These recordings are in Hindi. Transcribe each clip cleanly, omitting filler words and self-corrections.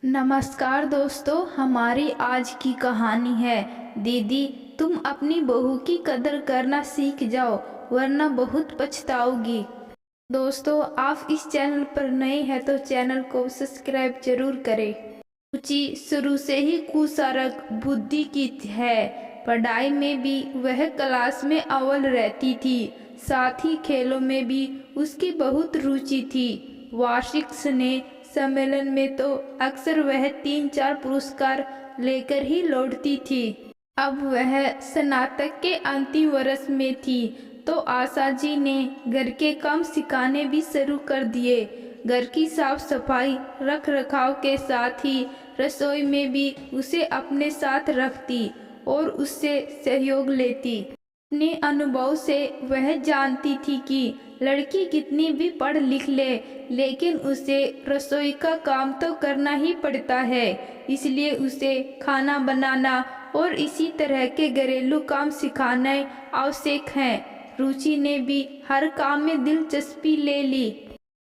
नमस्कार दोस्तों, हमारी आज की कहानी है दीदी। तुम अपनी बहू की कदर करना सीख जाओ, वरना बहुत पछताओगी। दोस्तों, आप इस चैनल पर नए हैं तो चैनल को सब्सक्राइब जरूर करें। रुचि शुरू से ही कुशारक बुद्धि की है। पढ़ाई में भी वह क्लास में अव्वल रहती थी। साथ ही खेलों में भी उसकी बहुत रुचि थी। वार्षिक स्नेह सम्मेलन में तो अक्सर वह 3-4 पुरस्कार लेकर ही लौटती थी। अब वह स्नातक के अंतिम वर्ष में थी तो आशा जी ने घर के काम सिखाने भी शुरू कर दिए। घर की साफ सफाई रख रखाव के साथ ही रसोई में भी उसे अपने साथ रखती और उससे सहयोग लेती। अपने अनुभव से वह जानती थी कि लड़की कितनी भी पढ़ लिख ले, लेकिन उसे रसोई का काम तो करना ही पड़ता है। इसलिए उसे खाना बनाना और इसी तरह के घरेलू काम सिखाना आवश्यक है। रुचि ने भी हर काम में दिलचस्पी ले ली।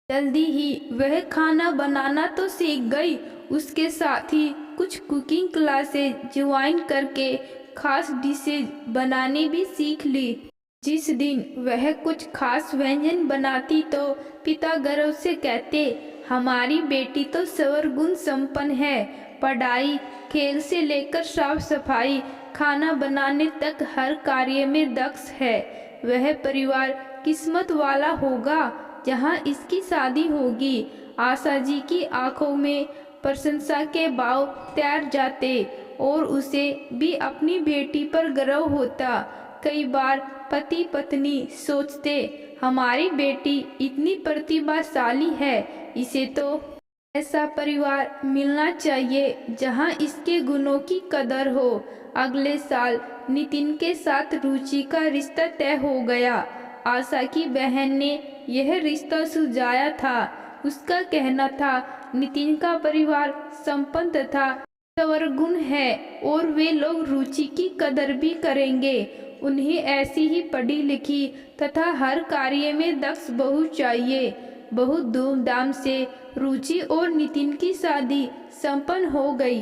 जल्दी ही वह खाना बनाना तो सीख गई, उसके साथ ही कुछ कुकिंग क्लासेस ज्वाइन करके खास डिशेज बनाने भी सीख ली। जिस दिन वह कुछ खास व्यंजन बनाती तो पिता गर्व से कहते, हमारी बेटी तो सर्वगुण संपन्न है। पढ़ाई, खेल से लेकर साफ सफाई, खाना बनाने तक हर कार्य में दक्ष है। वह परिवार किस्मत वाला होगा जहां इसकी शादी होगी। आशा जी की आंखों में प्रशंसा के भाव तैर जाते और उसे भी अपनी बेटी पर गर्व होता। कई बार पति पत्नी सोचते, हमारी बेटी इतनी प्रतिभाशाली है, इसे तो ऐसा परिवार मिलना चाहिए जहां इसके गुणों की कदर हो। अगले साल नितिन के साथ रुचि का रिश्ता तय हो गया। आशा की बहन ने यह रिश्ता सुलझाया था। उसका कहना था, नितिन का परिवार संपन्न तथा सर्वगुण है और वे लोग रुचि की कदर भी करेंगे। उन्हें ऐसी ही पढ़ी लिखी तथा हर कार्य में दक्ष बहू चाहिए। बहुत धूमधाम से रुचि और नितिन की शादी संपन्न हो गई।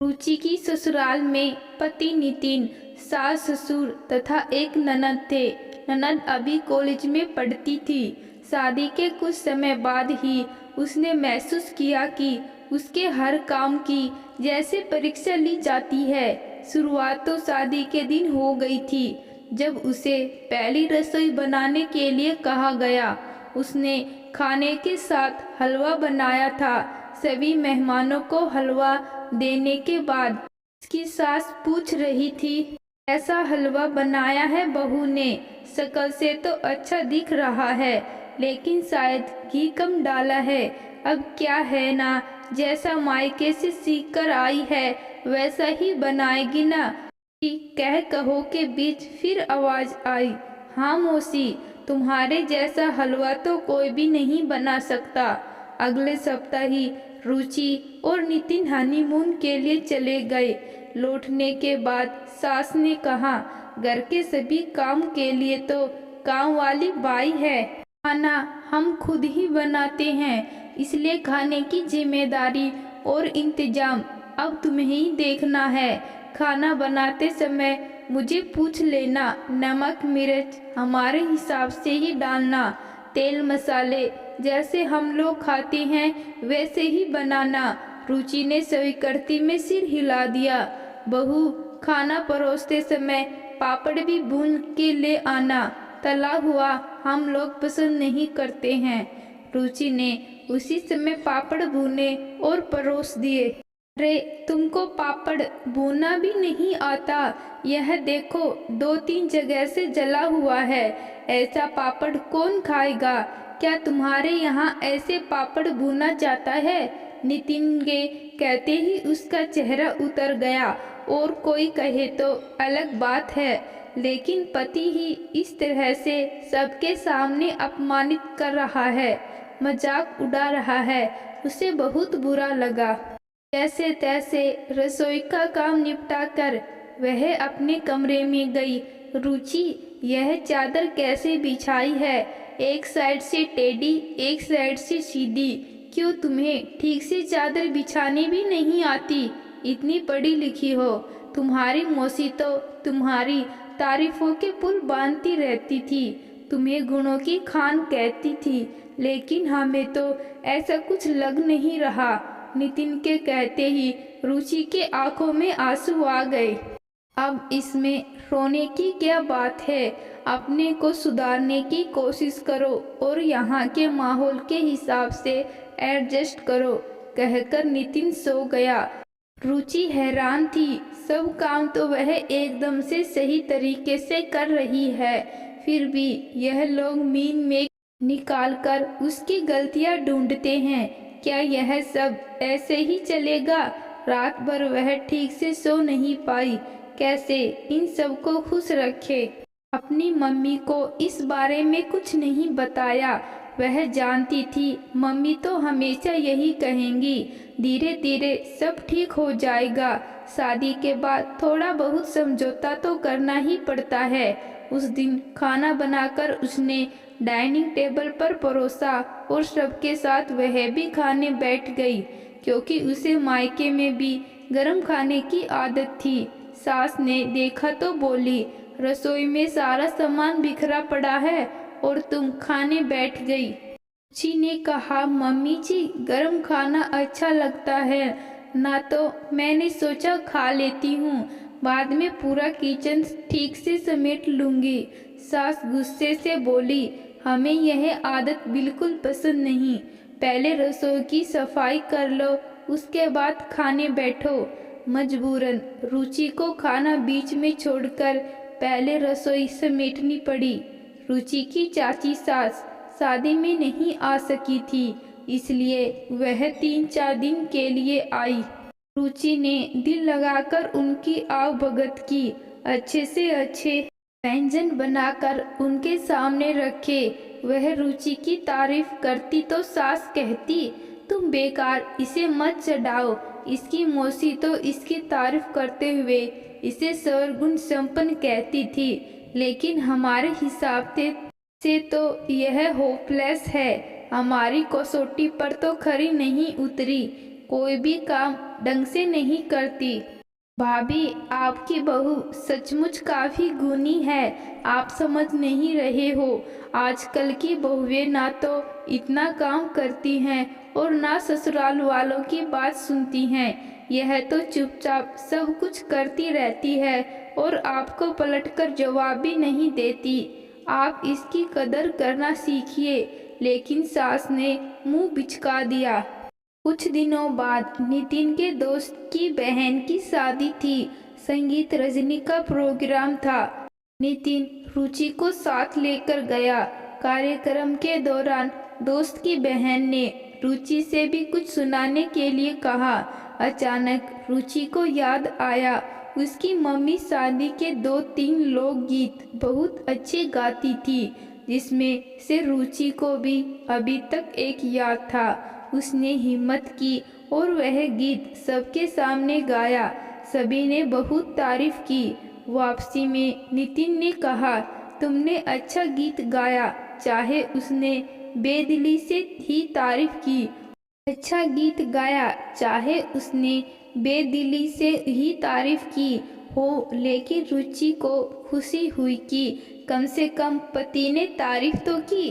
रुचि की ससुराल में पति नितिन, सास ससुर तथा एक ननद थे। ननद अभी कॉलेज में पढ़ती थी। शादी के कुछ समय बाद ही उसने महसूस किया कि उसके हर काम की जैसे परीक्षा ली जाती है। शुरुआत तो शादी के दिन हो गई थी जब उसे पहली रसोई बनाने के लिए कहा गया। उसने खाने के साथ हलवा बनाया था। सभी मेहमानों को हलवा देने के बाद उसकी सास पूछ रही थी, ऐसा हलवा बनाया है बहू ने? शक्ल से तो अच्छा दिख रहा है, लेकिन शायद घी कम डाला है। अब क्या है ना, जैसा मायके से सीख कर आई है वैसा ही बनाएगी ना? कि कह कहो के बीच फिर आवाज आई, हाँ मौसी, तुम्हारे जैसा हलवा तो कोई भी नहीं बना सकता। अगले सप्ताह ही रुचि और नितिन हनीमून के लिए चले गए। लौटने के बाद सास ने कहा, घर के सभी काम के लिए तो काम वाली बाई है, खाना हम खुद ही बनाते हैं, इसलिए खाने की जिम्मेदारी और इंतजाम अब तुम्हें ही देखना है। खाना बनाते समय मुझे पूछ लेना, नमक मिर्च हमारे हिसाब से ही डालना, तेल मसाले जैसे हम लोग खाते हैं वैसे ही बनाना। रुचि ने स्वीकृति में सिर हिला दिया। बहू, खाना परोसते समय पापड़ भी भून के ले आना, तला हुआ हम लोग पसंद नहीं करते हैं। रुचि ने उसी समय पापड़ भूने और परोस दिए। अरे, तुमको पापड़ भूनना भी नहीं आता? यह देखो 2-3 जगह से जला हुआ है। ऐसा पापड़ कौन खाएगा? क्या तुम्हारे यहाँ ऐसे पापड़ भूना जाता है? नितिन के कहते ही उसका चेहरा उतर गया। और कोई कहे तो अलग बात है, लेकिन पति ही इस तरह से सबके सामने अपमानित कर रहा है, मजाक उड़ा रहा है। उसे बहुत बुरा लगा। जैसे तैसे रसोई का काम निपटाकर वह अपने कमरे में गई। रुचि, यह चादर कैसे बिछाई है? एक साइड से टेढ़ी, एक साइड से सीधी, क्यों तुम्हें ठीक से चादर बिछाने भी नहीं आती? इतनी पढ़ी लिखी हो। तुम्हारी मौसी तो तुम्हारी तारीफों के पुल बांधती रहती थी, तुम्हें गुणों की खान कहती थी, लेकिन हमें तो ऐसा कुछ लग नहीं रहा। नितिन के कहते ही रुचि के आंखों में आंसू आ गए। अब इसमें रोने की क्या बात है? अपने को सुधारने की कोशिश करो और यहाँ के माहौल के हिसाब से एडजस्ट करो, कहकर नितिन सो गया। रुचि हैरान थी। सब काम तो वह एकदम से सही तरीके से कर रही है, फिर भी यह लोग मीन में निकाल कर उसकी गलतियां ढूंढते हैं। क्या यह सब ऐसे ही चलेगा? रात भर वह ठीक से सो नहीं पाई। कैसे इन सबको खुश रखे? अपनी मम्मी को इस बारे में कुछ नहीं बताया। वह जानती थी मम्मी तो हमेशा यही कहेंगी, धीरे धीरे सब ठीक हो जाएगा। शादी के बाद थोड़ा बहुत समझौता तो करना ही पड़ता है। उस दिन खाना बनाकर उसने डाइनिंग टेबल पर परोसा और सबके साथ वह भी खाने बैठ गई, क्योंकि उसे मायके में भी गरम खाने की आदत थी। सास ने देखा तो बोली, रसोई में सारा सामान बिखरा पड़ा है और तुम खाने बैठ गई। रुचि ने कहा, मम्मी जी गरम खाना अच्छा लगता है ना, तो मैंने सोचा खा लेती हूँ, बाद में पूरा किचन ठीक से समेट लूँगी। सास गुस्से से बोली, हमें यह आदत बिल्कुल पसंद नहीं। पहले रसोई की सफाई कर लो, उसके बाद खाने बैठो। मजबूरन रुचि को खाना बीच में छोड़कर पहले रसोई समेटनी पड़ी। रुचि की चाची सास शादी में नहीं आ सकी थी, इसलिए वह 3-4 दिन के लिए आई। रुचि ने दिल लगाकर उनकी आवभगत की, अच्छे से अच्छे व्यंजन बनाकर उनके सामने रखे। वह रुचि की तारीफ करती तो सास कहती, तुम बेकार इसे मत चढ़ाओ, इसकी मौसी तो इसकी तारीफ करते हुए इसे सर्वगुण संपन्न कहती थी, लेकिन हमारे हिसाब से तो यह होपलेस है। हमारी कसौटी पर तो खरी नहीं उतरी, कोई भी काम ढंग से नहीं करती। भाभी, आपकी बहू सचमुच काफी गुणी है, आप समझ नहीं रहे हो। आजकल की बहुएं ना तो इतना काम करती हैं और ना ससुराल वालों की बात सुनती हैं। यह तो चुपचाप सब कुछ करती रहती है और आपको पलटकर जवाब भी नहीं देती। आप इसकी कदर करना सीखिए। लेकिन सास ने मुंह बिचका दिया। कुछ दिनों बाद नितिन के दोस्त की बहन की शादी थी। संगीत रजनी का प्रोग्राम था। नितिन रुचि को साथ लेकर गया। कार्यक्रम के दौरान दोस्त की बहन ने रुचि से भी कुछ सुनाने के लिए कहा। अचानक रुचि को याद आया, उसकी मम्मी शादी के 2-3 लोकगीत बहुत अच्छे गाती थी, जिसमें से रुचि को भी अभी तक एक याद था। उसने हिम्मत की और वह गीत सबके सामने गाया। सभी ने बहुत तारीफ की। वापसी में नितिन ने कहा, तुमने अच्छा गीत गाया। चाहे उसने बेदिली से ही तारीफ की। अच्छा गीत गाया, चाहे उसने बेदिली से ही तारीफ की हो, लेकिन रुचि को खुशी हुई कि कम से कम पति ने तारीफ तो की।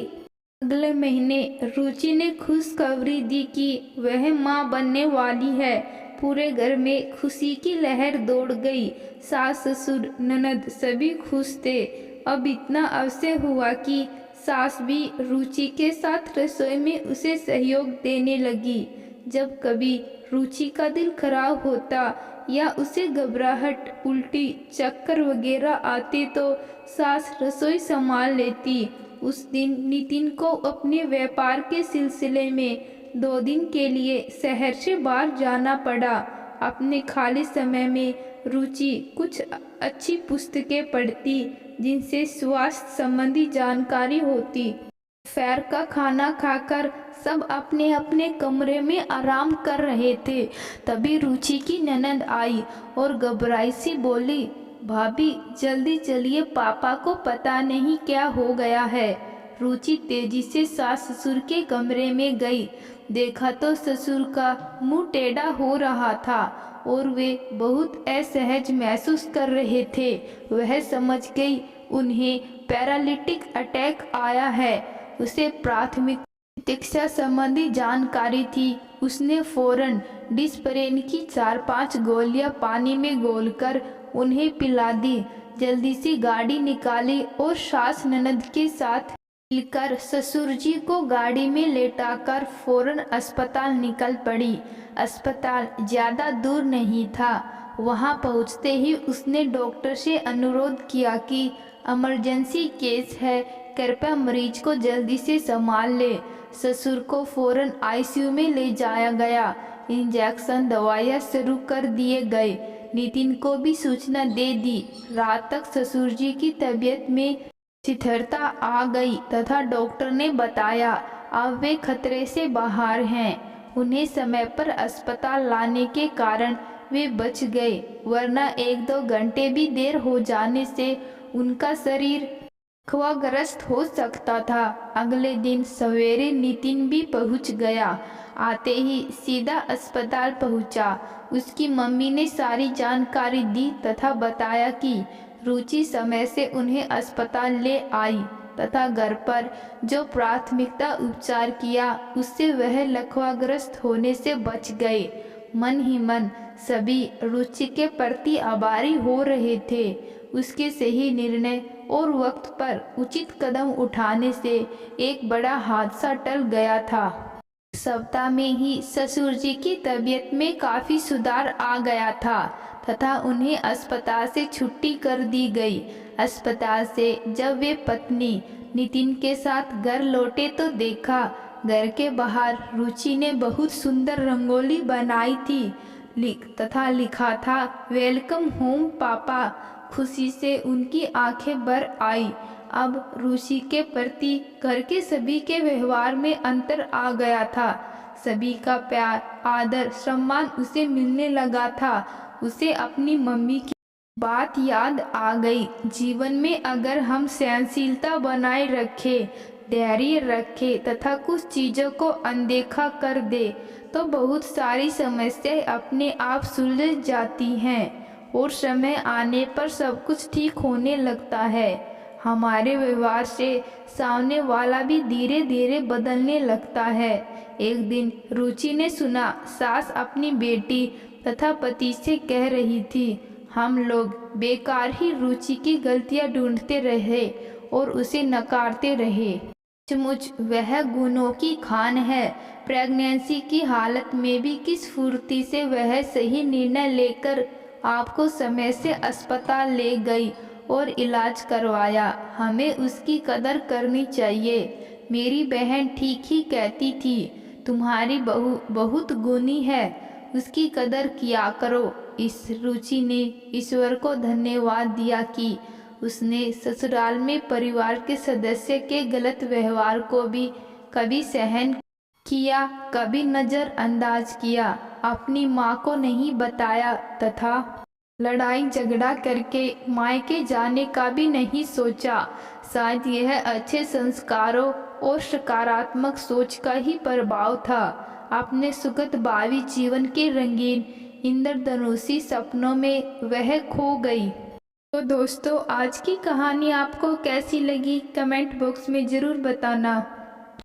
अगले महीने रुचि ने खुशखबरी दी कि वह मां बनने वाली है। पूरे घर में खुशी की लहर दौड़ गई। सास ससुर ननद सभी खुश थे। अब इतना अवसर हुआ कि सास भी रुचि के साथ रसोई में उसे सहयोग देने लगी। जब कभी रुचि का दिल खराब होता या उसे घबराहट, उल्टी, चक्कर वगैरह आते तो सास रसोई संभाल लेती। उस दिन नितिन को अपने व्यापार के सिलसिले में 2 दिन के लिए शहर से बाहर जाना पड़ा। अपने खाली समय में रुचि कुछ अच्छी पुस्तकें पढ़ती, जिनसे स्वास्थ्य संबंधी जानकारी होती। दोपहर का खाना खाकर सब अपने अपने कमरे में आराम कर रहे थे। तभी रुचि की ननद आई और घबराई सी बोली, भाभी जल्दी चलिए, पापा को पता नहीं क्या हो गया है। रुचि तेजी से सास ससुर के कमरे में गई। देखा तो ससुर का मुंह टेढ़ा हो रहा था और वे बहुत असहज महसूस कर रहे थे। वह समझ गई उन्हें पैरालिटिक अटैक आया है। उसे प्राथमिक चिकित्सा संबंधी जानकारी थी। उसने फौरन डिस्परेन की 4-5 गोलियां पानी में घोलकर उन्हें पिला दी। जल्दी से गाड़ी निकाली और सास ननद के साथ मिलकर ससुर जी को गाड़ी में लेटाकर फौरन अस्पताल निकल पड़ी। अस्पताल ज़्यादा दूर नहीं था। वहां पहुंचते ही उसने डॉक्टर से अनुरोध किया कि इमरजेंसी केस है, कृपया मरीज को जल्दी से संभाल ले। ससुर को फौरन आईसीयू में ले जाया गया। इंजेक्शन दवाइयाँ शुरू कर दिए गए। नितिन को भी सूचना दे दी। रात तक ससुर जी की तबीयत में स्थिरता आ गई तथा डॉक्टर ने बताया अब वे खतरे से बाहर हैं। उन्हें समय पर अस्पताल लाने के कारण वे बच गए, वरना 1-2 घंटे भी देर हो जाने से उनका शरीर खवाग्रस्त हो सकता था। अगले दिन सवेरे नितिन भी पहुंच गया। आते ही सीधा अस्पताल पहुंचा। उसकी मम्मी ने सारी जानकारी दी तथा बताया कि रुचि समय से उन्हें अस्पताल ले आई तथा घर पर जो प्राथमिकता उपचार किया उससे वह लकवाग्रस्त होने से बच गए। मन ही मन सभी रुचि के प्रति आभारी हो रहे थे। उसके सही निर्णय और वक्त पर उचित कदम उठाने से एक बड़ा हादसा टल गया था। सप्ताह में ही ससुर जी की तबीयत में काफ़ी सुधार आ गया था तथा उन्हें अस्पताल से छुट्टी कर दी गई। अस्पताल से जब वे पत्नी नितिन के साथ घर लौटे तो देखा घर के बाहर रुचि ने बहुत सुंदर रंगोली बनाई थी तथा लिखा था वेलकम होम पापा। खुशी से उनकी आंखें भर आई। अब रुचि के प्रति घर के सभी के व्यवहार में अंतर आ गया था। सभी का प्यार, आदर, सम्मान उसे मिलने लगा था। उसे अपनी मम्मी की बात याद आ गई। जीवन में अगर हम सहनशीलता बनाए रखें, धैर्य रखें तथा कुछ चीज़ों को अनदेखा कर दे तो बहुत सारी समस्याएं अपने आप सुलझ जाती हैं और समय आने पर सब कुछ ठीक होने लगता है। हमारे व्यवहार से सामने वाला भी धीरे धीरे बदलने लगता है। एक दिन रुचि ने सुना सास अपनी बेटी तथा पति से कह रही थी, हम लोग बेकार ही रुचि की गलतियां ढूंढते रहे और उसे नकारते रहे। सचमुच वह गुणों की खान है। प्रेगनेंसी की हालत में भी किस फुर्ती से वह सही निर्णय लेकर आपको समय से अस्पताल ले गई और इलाज करवाया। हमें उसकी कदर करनी चाहिए। मेरी बहन ठीक ही कहती थी, तुम्हारी बहू बहुत गुणी है, उसकी कदर किया करो। इस रुचि ने ईश्वर को धन्यवाद दिया कि उसने ससुराल में परिवार के सदस्य के गलत व्यवहार को भी कभी सहन किया, कभी नज़रअंदाज किया, अपनी माँ को नहीं बताया तथा लड़ाई झगड़ा करके मायके जाने का भी नहीं सोचा। शायद यह अच्छे संस्कारों और सकारात्मक सोच का ही प्रभाव था। अपने सुखद भावी जीवन के रंगीन इंद्रधनुषी सपनों में वह खो गई। तो दोस्तों, आज की कहानी आपको कैसी लगी कमेंट बॉक्स में ज़रूर बताना।